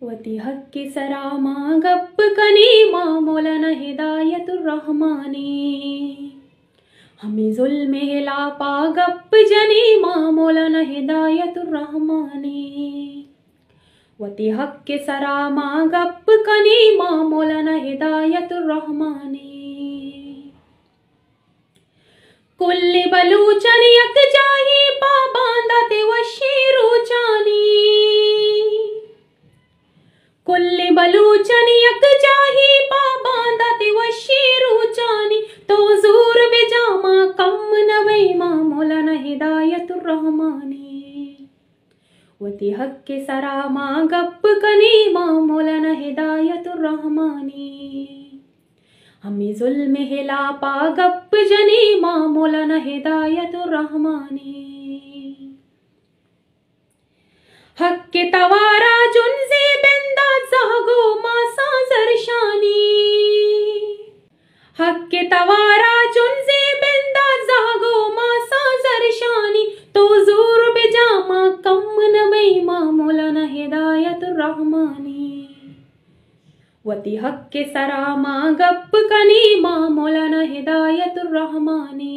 वती हक के सरामा गप कनी माँ मौलाना हिदायतुर रहमानी। हमें जुल्म हिलापा गप जनी माँ मौलाना हिदायतुर रहमानी। वती हक के सरामा गप कनी माँ मौलाना हिदायतुर रहमानी। कुल्ली बलूचन यक जाही पाबांदा ते वशीरू चानी। कुल्ली बलूचन यक जाही पाबांदा ते वशीरू चानी। तो जूर बेजामा कम नवई माँ मौलाना हिदायतुर रहमानी। वती हक के सरामा गप कनी माँ मौलाना हिदायतुर रहमानी। हमें जुल्म हिलापा गप जनी माँ मौलाना हिदायतुर रहमानी। हक के तवारा जुनजे बिंदा जागो मासा जरशानी। हक के तवारा जुनजे बिंदा जागो मासा जरशानी। तो जूर बेजामा कम नबई माँ मौलाना हिदायतुर रहमानी। वती हक के सरामा गप कनी माँ मौलाना हिदायतुर रहमानी।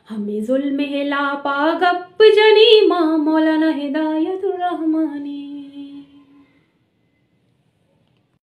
हमें जुल्म हिलापा गप जनी माँ मौलाना हिदायतुर रहमानी।